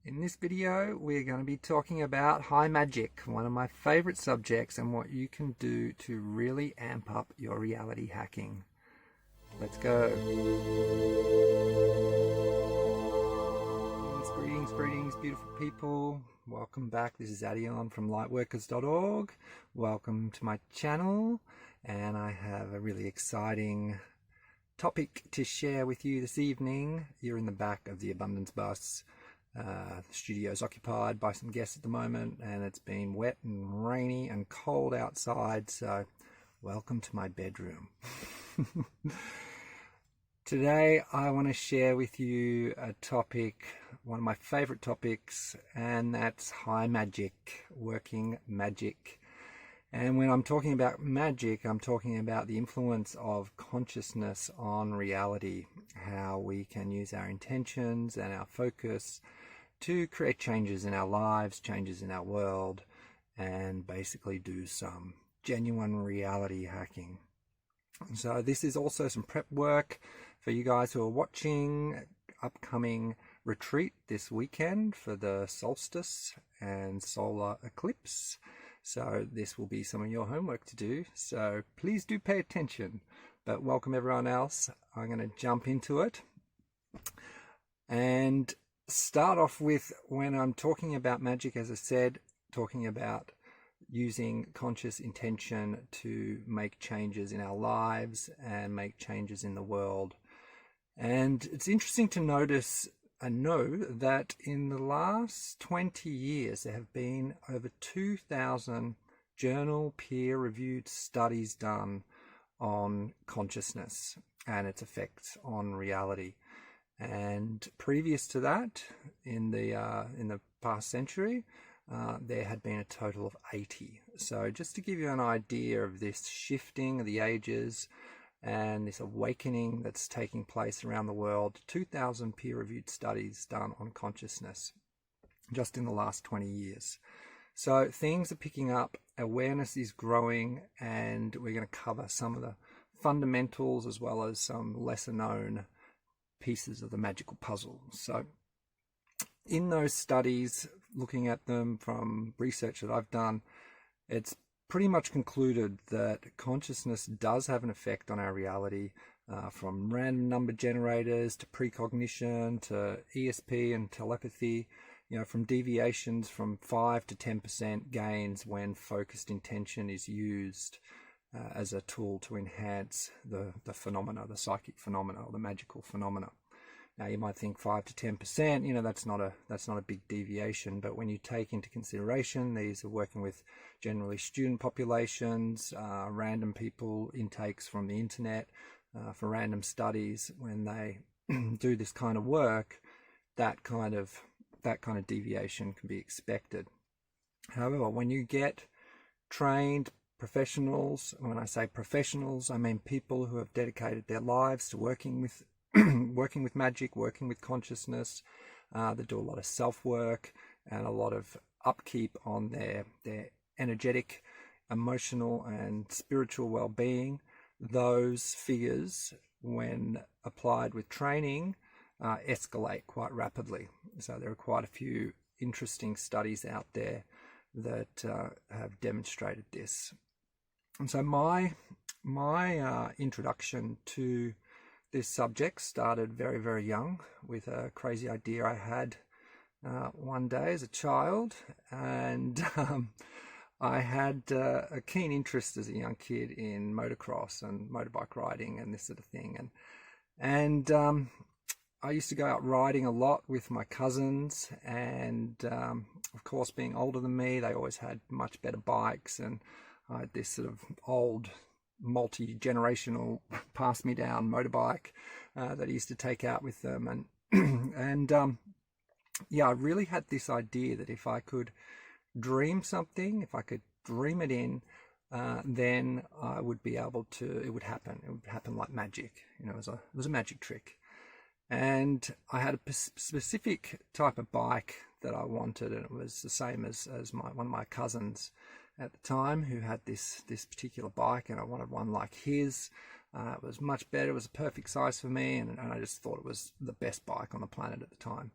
In this video, we're going to be talking about high magic, one of my favorite subjects, and what you can do to really amp up your reality hacking. Let's go. Greetings, beautiful people. Welcome back. This is Adeon from lightworkers.org. Welcome to my channel, and I have a really exciting topic to share with you this evening. You're in the back of the Abundance Bus. The studio's occupied by some guests at the moment, and it's been wet and rainy and cold outside, so welcome to my bedroom. Today I want to share with you a topic, one of my favorite topics, and that's high magic, working magic. And when I'm talking about magic, I'm talking about the influence of consciousness on reality, how we can use our intentions and our focus to create changes in our lives, changes in our world, and basically do some genuine reality hacking. So this is also some prep work for you guys who are watching upcoming retreat this weekend for the Solstice and solar eclipse. So this will be some of your homework to do, so please do pay attention. But welcome everyone else. I'm going to jump into it and start off with, when I'm talking about magic, as I said, talking about using conscious intention to make changes in our lives and make changes in the world. And it's interesting to notice and know that in the last 20 years there have been over 2,000 journal peer-reviewed studies done on consciousness and its effects on reality. And previous to that, in the past century, there had been a total of 80. So just to give you an idea of this shifting of the ages and this awakening that's taking place around the world, 2,000 peer-reviewed studies done on consciousness just in the last 20 years. So things are picking up, awareness is growing, and we're going to cover some of the fundamentals as well as some lesser known pieces of the magical puzzle. So in those studies, looking at them from research that I've done, it's pretty much concluded that consciousness does have an effect on our reality, from random number generators to precognition to ESP and telepathy, from deviations from 5 to 10% gains when focused intention is used as a tool to enhance the phenomena, the psychic phenomena, or the magical phenomena. Now you might think 5 to 10%, that's not a big deviation, but when you take into consideration these are working with generally student populations, random people, intakes from the internet for random studies, when they do this kind of work, that kind of deviation can be expected. However, when you get trained professionals, when I say professionals, I mean people who have dedicated their lives to working with magic, working with consciousness, that do a lot of self-work and a lot of upkeep on their energetic, emotional and spiritual well-being. Those figures, when applied with training, escalate quite rapidly. So there are quite a few interesting studies out there that have demonstrated this. And so my introduction to this subject started very, very young with a crazy idea I had one day as a child, and I had a keen interest as a young kid in motocross and motorbike riding and this sort of thing, and I used to go out riding a lot with my cousins, and of course, being older than me, they always had much better bikes, and I had this sort of old multi-generational pass-me-down motorbike that I used to take out with them, and I really had this idea that if I could dream something, if I could dream it in, then I would be able to, it would happen like magic. It was a magic trick. And I had a specific type of bike that I wanted, and it was the same as one of my cousins at the time who had this particular bike, and I wanted one like his. It was much better, it was a perfect size for me, and I just thought it was the best bike on the planet at the time.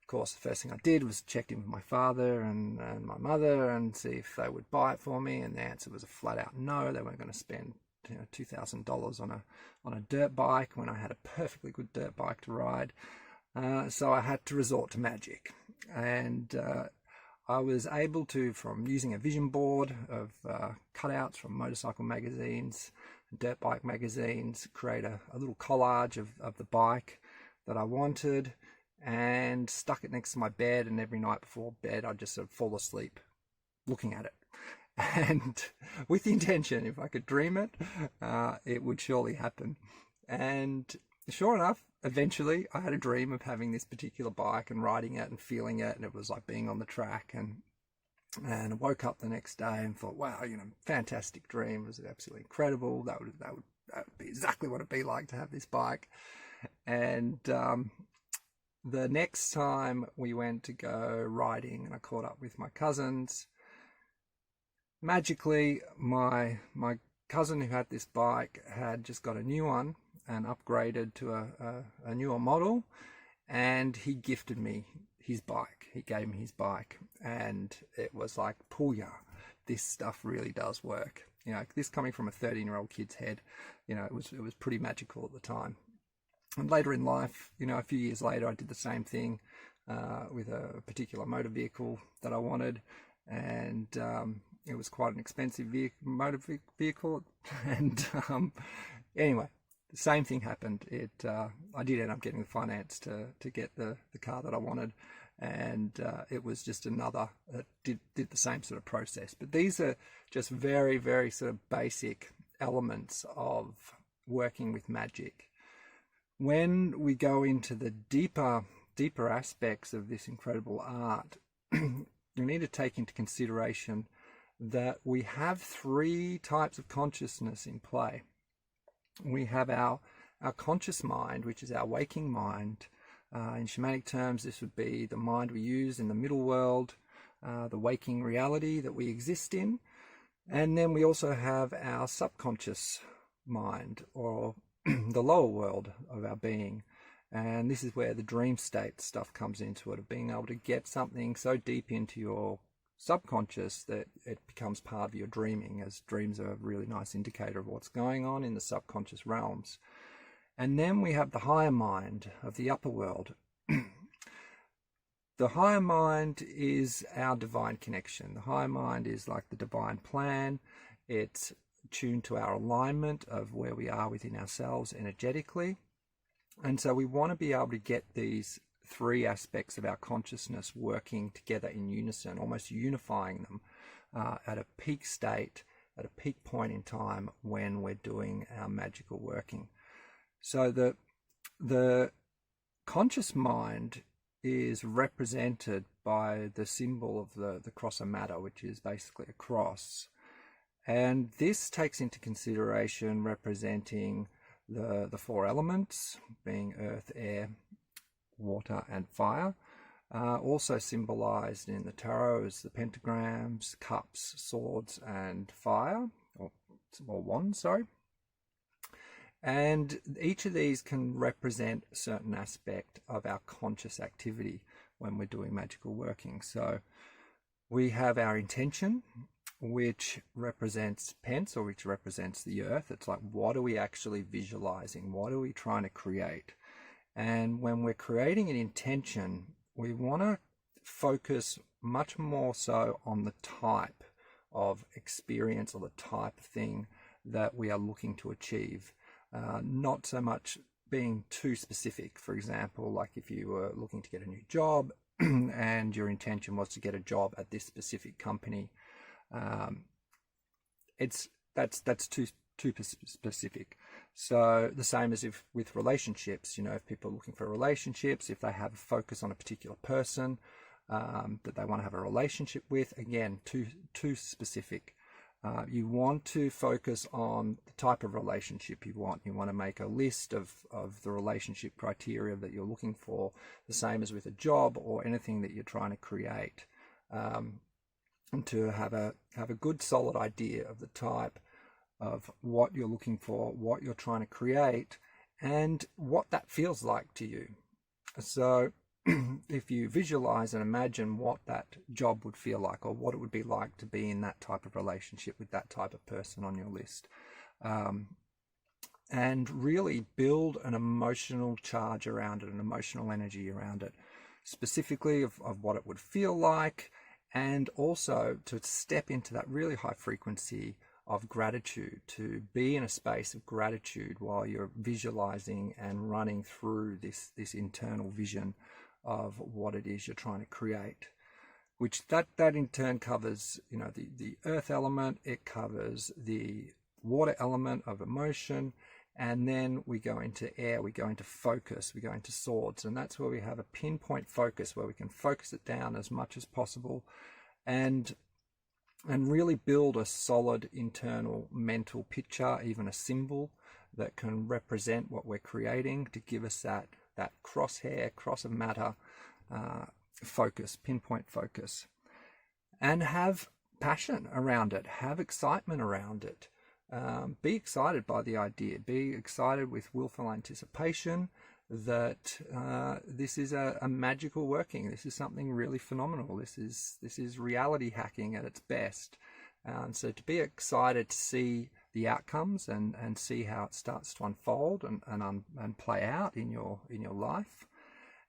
Of course, the first thing I did was checked in with my father and my mother and see if they would buy it for me, and the answer was a flat out no. They weren't going to spend $2,000 on a dirt bike when I had a perfectly good dirt bike to ride. So I had to resort to magic, and I was able to, from using a vision board of cutouts from motorcycle magazines, dirt bike magazines, create a little collage of the bike that I wanted, and stuck it next to my bed, and every night before bed I'd just sort of fall asleep looking at it. And with the intention, if I could dream it, it would surely happen. And sure enough, eventually I had a dream of having this particular bike and riding it and feeling it, and it was like being on the track. And I woke up the next day and thought, wow, fantastic dream. It was absolutely incredible. That would be exactly what it'd be like to have this bike. And the next time we went to go riding and I caught up with my cousins, magically my cousin who had this bike had just got a new one and upgraded to a newer model, and he gifted me his bike. He gave me his bike, and it was like, puya, this stuff really does work. This coming from a 13-year-old kid's head, it was pretty magical at the time. And later in life, a few years later, I did the same thing with a particular motor vehicle that I wanted, and it was quite an expensive motor vehicle. And anyway, the same thing happened. I did end up getting the finance to get the car that I wanted, and it was just another did the same sort of process. But these are just very, very sort of basic elements of working with magic. When we go into the deeper aspects of this incredible art, you need to take into consideration that we have 3 types of consciousness in play. We have our conscious mind, which is our waking mind. In shamanic terms, this would be the mind we use in the middle world, the waking reality that we exist in. And then we also have our subconscious mind, or the lower world of our being. And this is where the dream state stuff comes into it, of being able to get something so deep into your subconscious that it becomes part of your dreaming, as dreams are a really nice indicator of what's going on in the subconscious realms. And then we have the higher mind of the upper world. The higher mind is our divine connection. The higher mind is like the divine plan. It's tuned to our alignment of where we are within ourselves energetically. And so we want to be able to get these 3 aspects of our consciousness working together in unison, almost unifying them at a peak state, at a peak point in time when we're doing our magical working. So the conscious mind is represented by the symbol of the cross of matter, which is basically a cross. And this takes into consideration representing the 4 elements, being earth, air, water and fire. Also symbolized in the tarot as the pentagrams, cups, swords and fire, or wands, sorry. And each of these can represent a certain aspect of our conscious activity when we're doing magical working. So we have our intention, which represents PENTS, or which represents the earth. It's like, what are we actually visualizing? What are we trying to create? And when we're creating an intention, we want to focus much more so on the type of experience or the type of thing that we are looking to achieve. Not so much being too specific. For example, like if you were looking to get a new job and your intention was to get a job at this specific company, that's too specific. So the same as if with relationships, if people are looking for relationships, if they have a focus on a particular person that they want to have a relationship with, again, too specific. You want to focus on the type of relationship you want. You want to make a list of the relationship criteria that you're looking for, the same as with a job or anything that you're trying to create, and to have a good solid idea of the type of what you're looking for, what you're trying to create, and what that feels like to you. So if you visualize and imagine what that job would feel like, or what it would be like to be in that type of relationship with that type of person on your list. And really build an emotional charge around it, an emotional energy around it, specifically of what it would feel like, and also to step into that really high frequency of gratitude, to be in a space of gratitude while you're visualizing and running through this internal vision of what it is you're trying to create. Which that in turn covers, you know, the earth element, it covers the water element of emotion, and then we go into air, we go into focus, we go into swords, and that's where we have a pinpoint focus where we can focus it down as much as possible and really build a solid internal mental picture, even a symbol that can represent what we're creating, to give us that crosshair, cross of matter focus, pinpoint focus, and have passion around it, have excitement around it. Be excited by the idea, be excited with willful anticipation that this is a magical working, this is something really phenomenal, this is reality hacking at its best. And so to be excited to see the outcomes and see how it starts to unfold and play out in your life.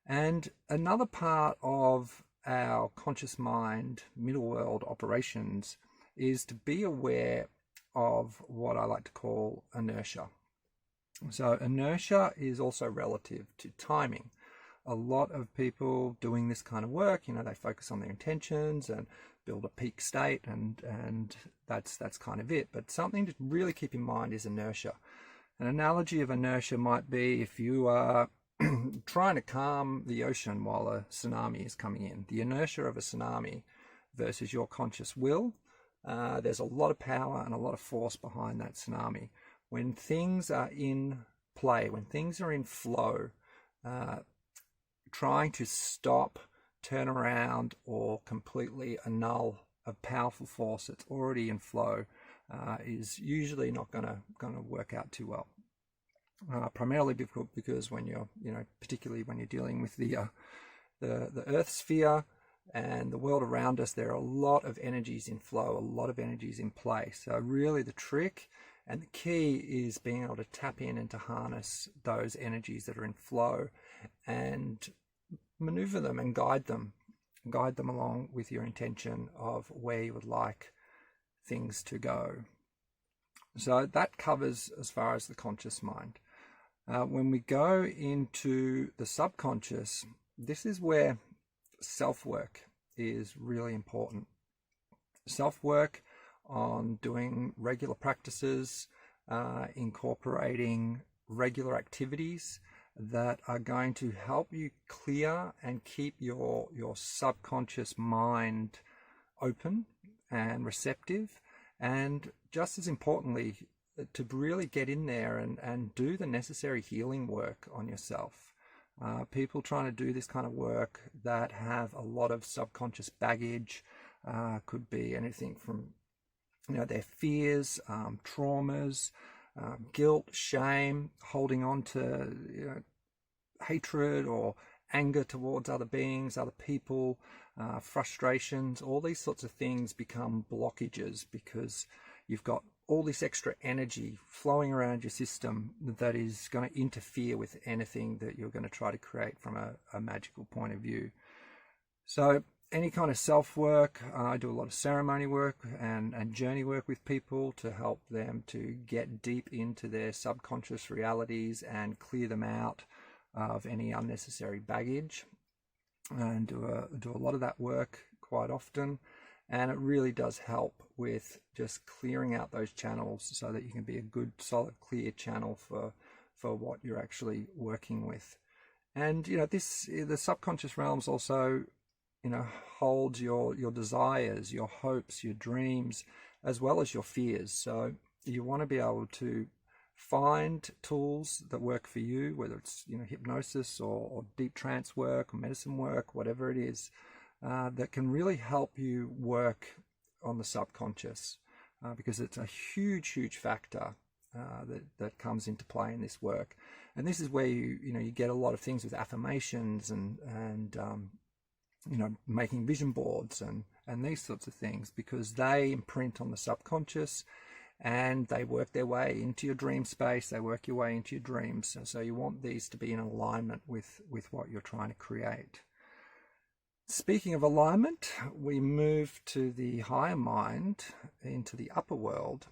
And another part of our conscious mind middle world operations is to be aware of what I like to call inertia. So inertia is also relative to timing. A lot of people doing this kind of work, you know, they focus on their intentions and build a peak state, and that's kind of it. But something to really keep in mind is inertia. An analogy of inertia might be if you are trying to calm the ocean while a tsunami is coming in. The inertia of a tsunami versus your conscious will, there's a lot of power and a lot of force behind that tsunami. When things are in play, when things are in flow, trying to stop, turn around, or completely annul a powerful force that's already in flow is usually not going to work out too well. Primarily because when you're, you know, particularly when you're dealing with the Earth sphere and the world around us, there are a lot of energies in flow, a lot of energies in play. So really the trick and the key is being able to tap in and to harness those energies that are in flow and maneuver them and guide them along with your intention of where you would like things to go. So that covers as far as the conscious mind. When we go into the subconscious, this is where self-work is really important. Self-work on doing regular practices, incorporating regular activities that are going to help you clear and keep your subconscious mind open and receptive, and just as importantly, to really get in there and do the necessary healing work on yourself. People trying to do this kind of work that have a lot of subconscious baggage, could be anything from, you know, their fears, traumas, guilt, shame, holding on to, you know, hatred or anger towards other beings, other people, frustrations. All these sorts of things become blockages because you've got all this extra energy flowing around your system that is going to interfere with anything that you're going to try to create from a magical point of view. So any kind of self-work, I do a lot of ceremony work and journey work with people to help them to get deep into their subconscious realities and clear them out of any unnecessary baggage, and do a lot of that work quite often. And it really does help with just clearing out those channels so that you can be a good, solid, clear channel for what you're actually working with. And, you know, the subconscious realms also, you know, holds your desires, your hopes, your dreams, as well as your fears. So you want to be able to find tools that work for you, whether it's, you know, hypnosis or deep trance work or medicine work, whatever it is, that can really help you work on the subconscious, because it's a huge factor that comes into play in this work. And this is where you get a lot of things with affirmations and making vision boards and these sorts of things, because they imprint on the subconscious and they work their way into your dream space, they work your way into your dreams. And so you want these to be in alignment with what you're trying to create. Speaking of alignment, we move to the higher mind, into the upper world.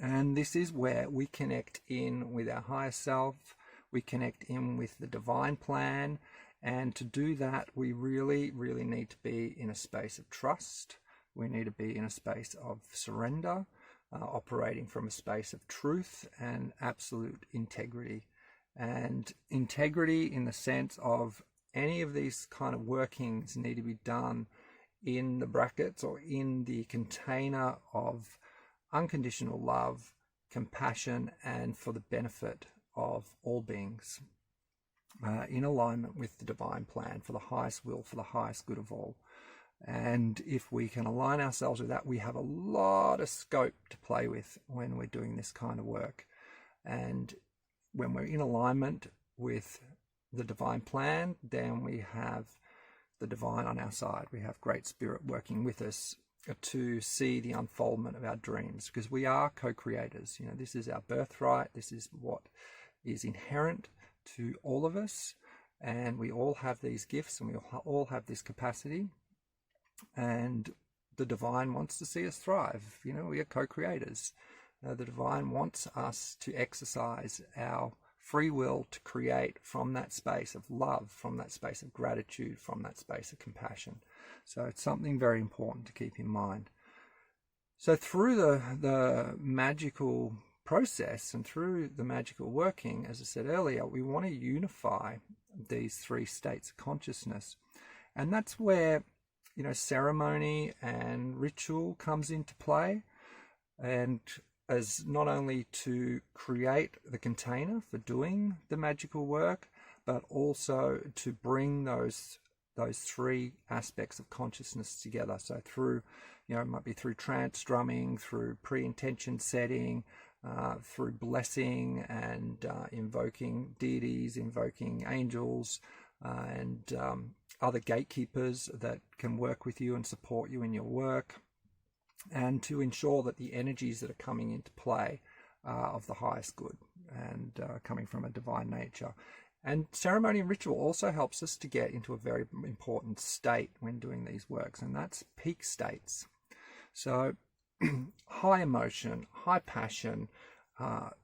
And this is where we connect in with our higher self, we connect in with the divine plan. And to do that, we really, really need to be in a space of trust. We need to be in a space of surrender, operating from a space of truth and absolute integrity. And integrity in the sense of any of these kind of workings need to be done in the brackets or in the container of unconditional love, compassion, and for the benefit of all beings. In alignment with the divine plan for the highest will, for the highest good of all. And if we can align ourselves with that, we have a lot of scope to play with when we're doing this kind of work. And when we're in alignment with the divine plan, then we have the divine on our side. We have Great Spirit working with us to see the unfoldment of our dreams, because we are co-creators. This is our birthright. This is what is inherent to all of us, and we all have these gifts and we all have this capacity, and the divine wants to see us thrive. We are co-creators. The divine wants us to exercise our free will to create from that space of love, from that space of gratitude, from that space of compassion. So it's something very important to keep in mind. So through the magical process and through the magical working, as I said earlier, we want to unify these three states of consciousness. And that's where, ceremony and ritual comes into play, and as not only to create the container for doing the magical work, but also to bring those three aspects of consciousness together. So through, it might be through trance drumming, through pre-intention setting, through blessing and invoking deities, invoking angels, and other gatekeepers that can work with you and support you in your work, and to ensure that the energies that are coming into play are of the highest good and coming from a divine nature. And ceremony and ritual also helps us to get into a very important state when doing these works, and that's peak states. So high emotion, high passion,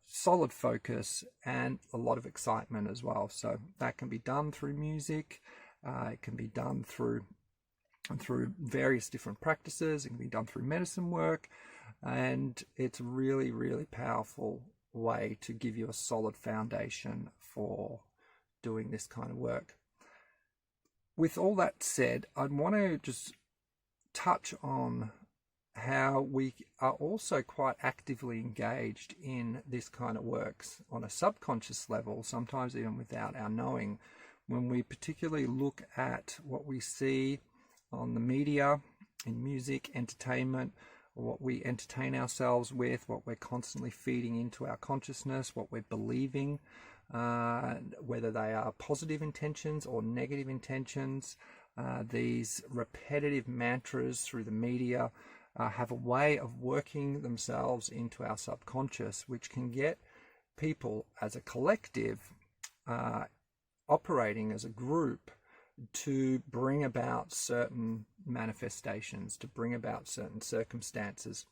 solid focus, and a lot of excitement as well. So that can be done through music, it can be done through various different practices, it can be done through medicine work, and it's a really, really powerful way to give you a solid foundation for doing this kind of work. With all that said, I'd want to just touch on how we are also quite actively engaged in this kind of works on a subconscious level, sometimes even without our knowing, when we particularly look at what we see on the media, in music, entertainment, what we entertain ourselves with, what we're constantly feeding into our consciousness, what we're believing, whether they are positive intentions or negative intentions. These repetitive mantras through the media have a way of working themselves into our subconscious, which can get people as a collective, operating as a group, to bring about certain manifestations, to bring about certain circumstances.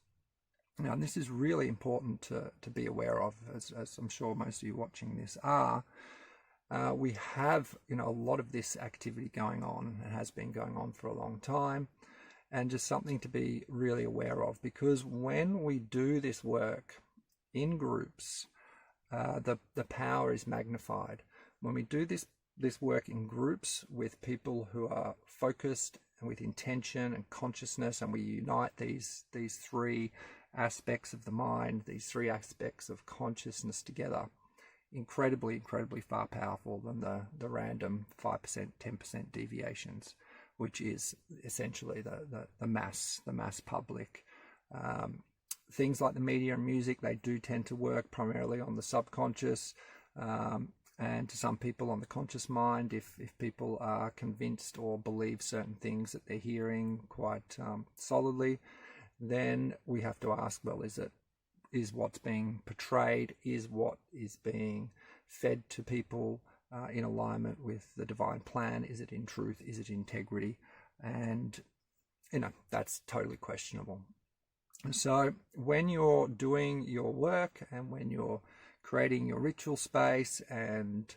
Now, this is really important to be aware of, as I'm sure most of you watching this are. We have, a lot of this activity going on, and has been going on for a long time, and just something to be really aware of, because when we do this work in groups, the power is magnified. When we do this work in groups with people who are focused and with intention and consciousness, and we unite these three aspects of the mind, these three aspects of consciousness together, incredibly, incredibly far powerful than the random 5%, 10% deviations, which is essentially the mass public. things like the media and music, they do tend to work primarily on the subconscious, and to some people on the conscious mind. If people are convinced or believe certain things that they're hearing quite solidly, then we have to ask, well, is what's being portrayed, is what is being fed to people in alignment with the divine plan? Is it in truth? Is it integrity? And that's totally questionable. So when you're doing your work and when you're creating your ritual space and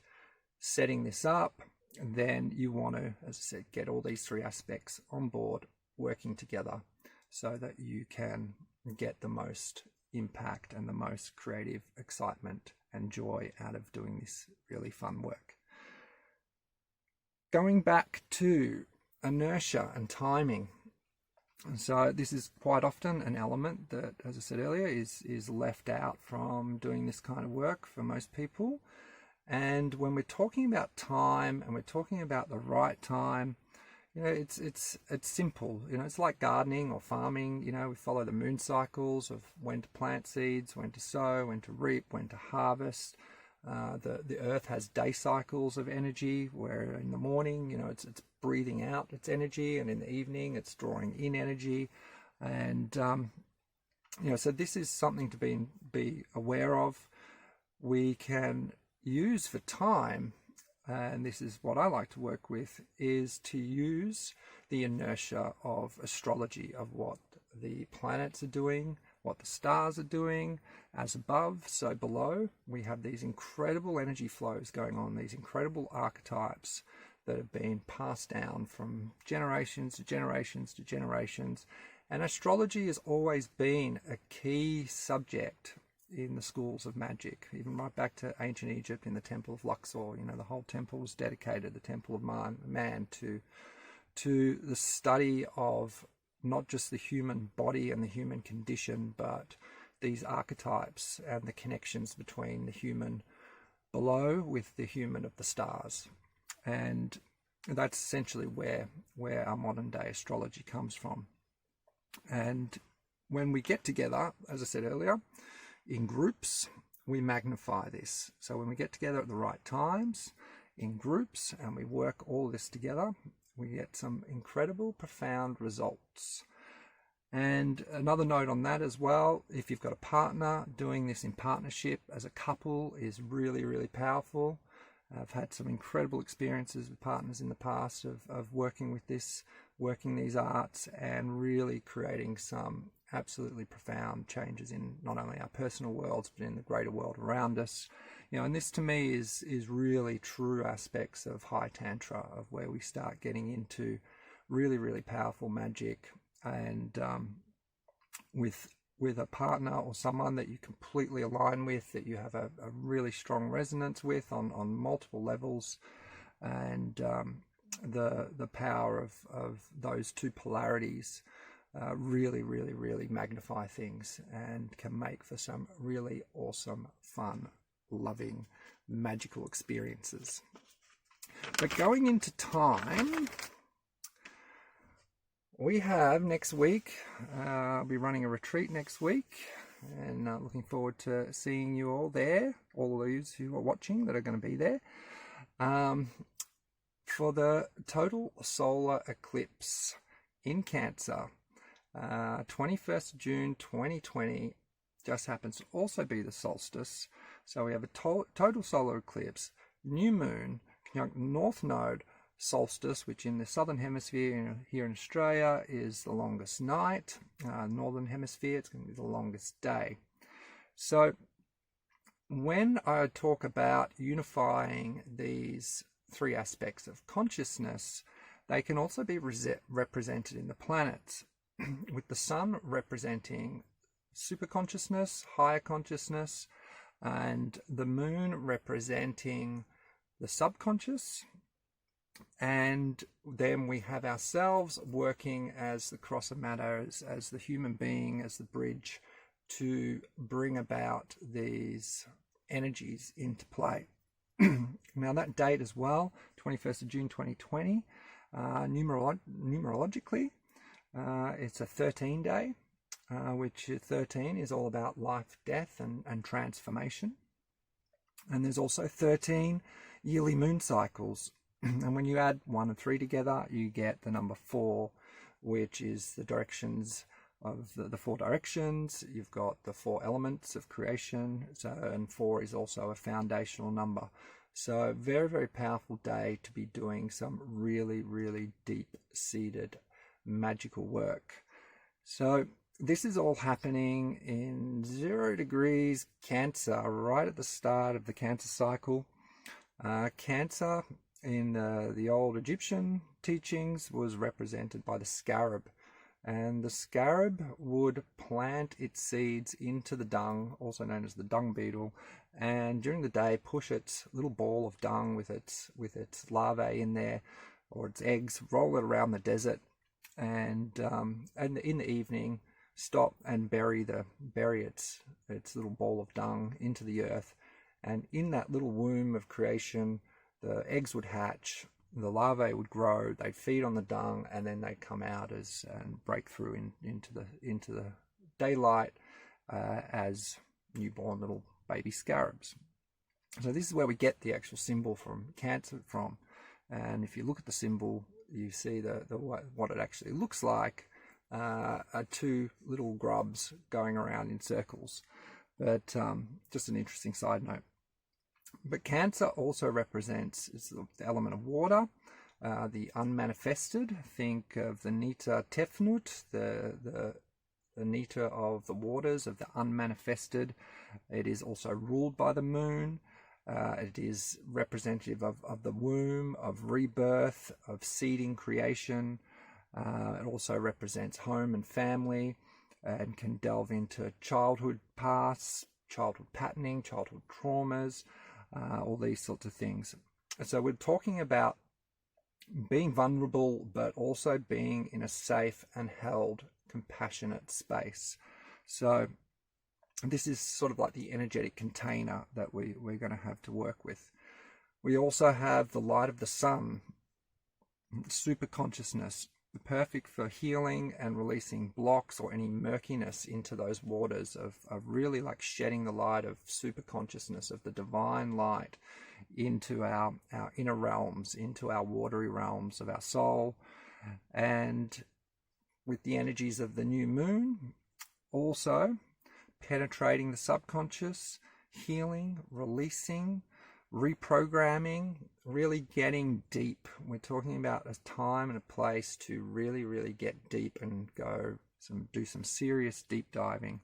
setting this up, then you want to, as I said, get all these three aspects on board working together so that you can get the most impact and the most creative excitement and joy out of doing this really fun work. Going back to inertia and timing. So this is quite often an element that, as I said earlier, is left out from doing this kind of work for most people. And when we're talking about time and we're talking about the right time, it's simple. It's like gardening or farming. We follow the moon cycles of when to plant seeds, when to sow, when to reap, when to harvest. The earth has day cycles of energy, where in the morning, it's breathing out its energy, and in the evening it's drawing in energy. And so this is something to be aware of. We can use for time, and this is what I like to work with, is to use the inertia of astrology, of what the planets are doing, what the stars are doing, as above, so below. We have these incredible energy flows going on, these incredible archetypes that have been passed down from generations to generations to generations. And astrology has always been a key subject in the schools of magic, even right back to ancient Egypt in the Temple of Luxor. The whole temple was dedicated, the Temple of Man, to the study of not just the human body and the human condition, but these archetypes and the connections between the human below with the human of the stars. And that's essentially where our modern day astrology comes from. And when we get together, as I said earlier, in groups, we magnify this. So when we get together at the right times in groups and we work all this together, we get some incredible, profound results. And another note on that as well, if you've got a partner, doing this in partnership as a couple is really, really powerful. I've had some incredible experiences with partners in the past of working with this, working these arts, and really creating some absolutely profound changes in not only our personal worlds, but in the greater world around us. And this to me is really true aspects of high Tantra, of where we start getting into really, really powerful magic, and with a partner or someone that you completely align with, that you have a really strong resonance with on multiple levels, and the power of those two polarities really, really, really magnify things and can make for some really awesome, fun, loving, magical experiences. But going into time, we have next week, I'll be running a retreat next week, and looking forward to seeing you all there, all of those who are watching that are going to be there, for the total solar eclipse in Cancer, 21st of June 2020, just happens to also be the solstice. So we have a total solar eclipse, new moon, conjunct North Node, solstice, which in the southern hemisphere here in Australia is the longest night. Northern hemisphere, it's going to be the longest day. So when I talk about unifying these three aspects of consciousness, they can also be represented in the planets, with the sun representing superconsciousness, higher consciousness, and the moon representing the subconscious. And then we have ourselves working as the cross of matter, as the human being, as the bridge to bring about these energies into play. Now that date as well, 21st of June 2020, numerologically, it's a 13 day. which 13 is all about life, death, and transformation. And there's also 13 yearly moon cycles. And when you add 1 and 3 together, you get the number 4, which is the directions of the 4 directions. You've got the 4 elements of creation. And 4 is also a foundational number. So very, very powerful day to be doing some really, really deep-seated magical work. So this is all happening in 0 degrees Cancer, right at the start of the Cancer cycle. Cancer in the old Egyptian teachings was represented by the scarab. And the scarab would plant its seeds into the dung, also known as the dung beetle, and during the day push its little ball of dung with its larvae in there, or its eggs, roll it around the desert, and in the evening stop and bury its little ball of dung into the earth. And in that little womb of creation, the eggs would hatch, the larvae would grow, they'd feed on the dung, and then they'd come out and break through into the daylight as newborn little baby scarabs. So this is where we get the actual symbol from Cancer from. And if you look at the symbol, you see what it actually looks like. Are 2 little grubs going around in circles. But just an interesting side note. But Cancer also represents the element of water, the unmanifested. Think of the Nita TEFNUT, the Nita of the waters, of the unmanifested. It is also ruled by the moon. It is representative of the womb, of rebirth, of seeding creation. It also represents home and family, and can delve into childhood pasts, childhood patterning, childhood traumas, all these sorts of things. So we're talking about being vulnerable, but also being in a safe and held, compassionate space. So this is sort of like the energetic container that we're going to have to work with. We also have the light of the sun, super consciousness, perfect for healing and releasing blocks or any murkiness into those waters of really like shedding the light of super consciousness, of the divine light into our inner realms, into our watery realms of our soul. And with the energies of the new moon, also penetrating the subconscious, healing, releasing, reprogramming, really getting deep. We're talking about a time and a place to really, really get deep and do some serious deep diving.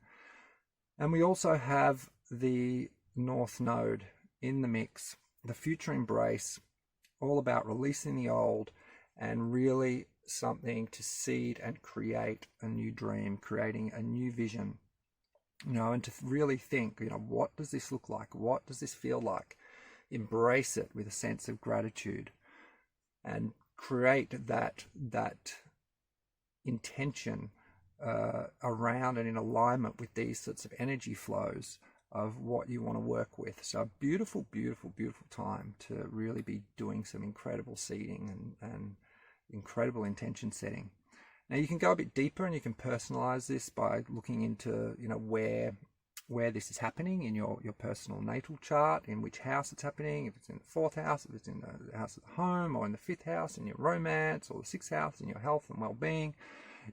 And we also have the North Node in the mix, the future embrace, all about releasing the old and really something to seed and create a new dream, creating a new vision, and to really think, what does this look like? What does this feel like? Embrace it with a sense of gratitude and create that intention around and in alignment with these sorts of energy flows of what you want to work with. So a beautiful, beautiful, beautiful time to really be doing some incredible seeding and incredible intention setting. Now you can go a bit deeper and you can personalize this by looking into where this is happening in your personal natal chart, in which house it's happening, if it's in the 4th house, if it's in the house of the home, or in the 5th house in your romance, or the 6th house in your health and well-being.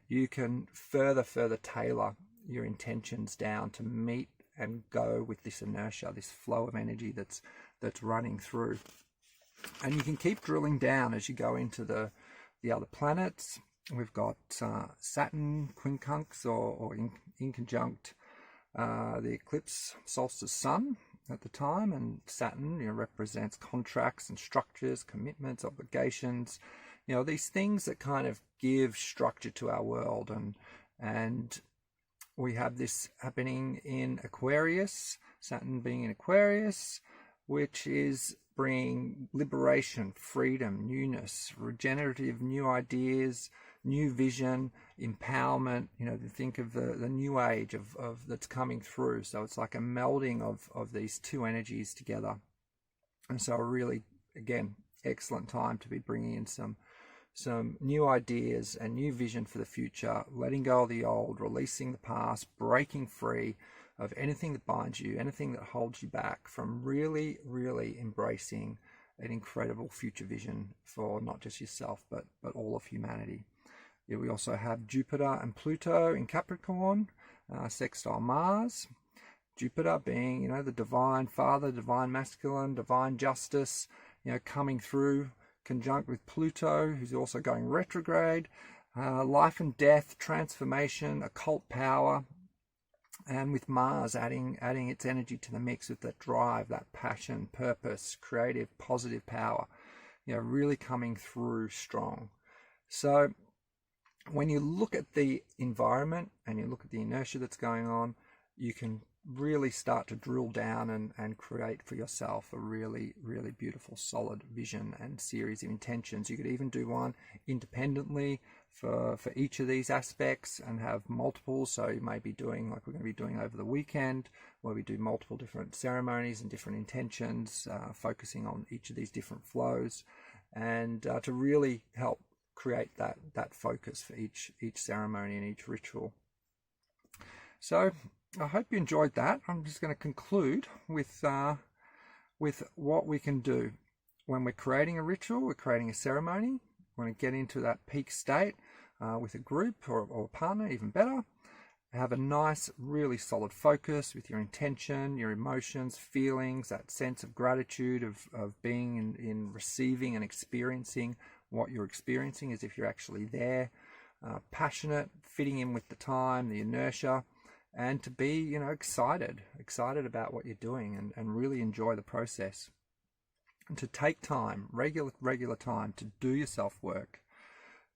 You can further tailor your intentions down to meet and go with this inertia, this flow of energy that's running through. And you can keep drilling down as you go into the other planets. We've got Saturn quincunx or in conjunct the Eclipse Solstice Sun at the time, and Saturn represents contracts and structures, commitments, obligations, these things that kind of give structure to our world. And we have this happening in Aquarius, Saturn being in Aquarius, which is bringing liberation, freedom, newness, regenerative new ideas, new vision, empowerment. Think of the new age of that's coming through. So it's like a melding of these two energies together. And so a really, again, excellent time to be bringing in some some new ideas and new vision for the future, letting go of the old, releasing the past, breaking free of anything that binds you, anything that holds you back from really, really embracing an incredible future vision for not just yourself, but all of humanity. Yeah, we also have Jupiter and Pluto in Capricorn, sextile Mars. Jupiter being, you know, the divine father, divine masculine, divine justice, you know, coming through, conjunct with Pluto, who's also going retrograde. Life and death, transformation, occult power, and with Mars adding its energy to the mix with that drive, that passion, purpose, creative, positive power, you know, really coming through strong. So when you look at the environment and you look at the inertia that's going on, you can really start to drill down and create for yourself a really, really beautiful, solid vision and series of intentions. You could even do one independently for each of these aspects and have multiples. So you may be doing, like we're going to be doing over the weekend, where we do multiple different ceremonies and different intentions, focusing on each of these different flows, and to really help create that focus for each ceremony and each ritual. So I hope you enjoyed that. I'm just going to conclude with what we can do when we're creating a ritual, we're creating a ceremony. We want to get into that peak state with a group or a partner, even better. Have a nice, really solid focus with your intention, your emotions, feelings, that sense of gratitude of being in receiving and experiencing what you're experiencing as if you're actually there. Passionate, fitting in with the time, the inertia, and to be, you know, excited about what you're doing and really enjoy the process. And to take time, regular time, to do your self-work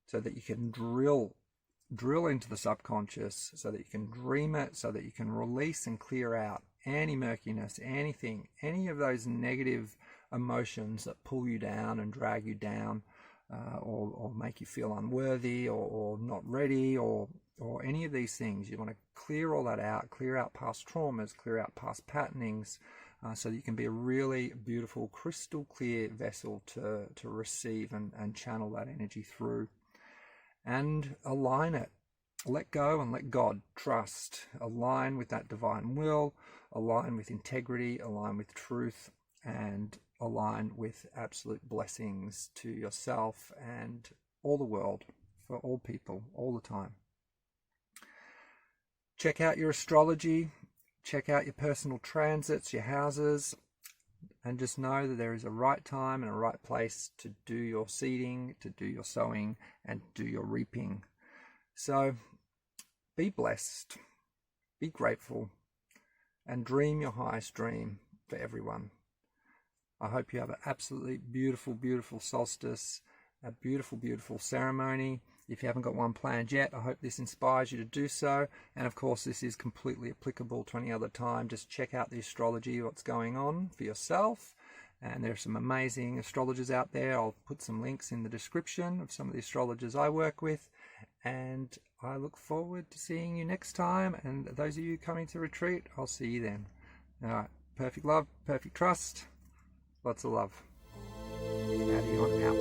so that you can drill into the subconscious, so that you can dream it, so that you can release and clear out any murkiness, any of those negative emotions that pull you down and drag you down, or make you feel unworthy or not ready, or any of these things. You want to clear all that out, clear out past traumas, clear out past patternings, so that you can be a really beautiful, crystal clear vessel to receive and channel that energy through. And align it. Let go and let God. Trust. Align with that divine will, align with integrity, align with truth, and align with absolute blessings to yourself and all the world, for all people, all the time. Check out your astrology, check out your personal transits, your houses, and just know that there is a right time and a right place to do your seeding, to do your sowing, and do your reaping. So be blessed, be grateful, and dream your highest dream for everyone. I hope you have an absolutely beautiful, beautiful solstice, a beautiful, beautiful ceremony. If you haven't got one planned yet, I hope this inspires you to do so. And of course, this is completely applicable to any other time. Just check out the astrology, what's going on for yourself. And there are some amazing astrologers out there. I'll put some links in the description of some of the astrologers I work with. And I look forward to seeing you next time. And those of you coming to retreat, I'll see you then. All right. Perfect love, perfect trust. Lots of love. Adeon out.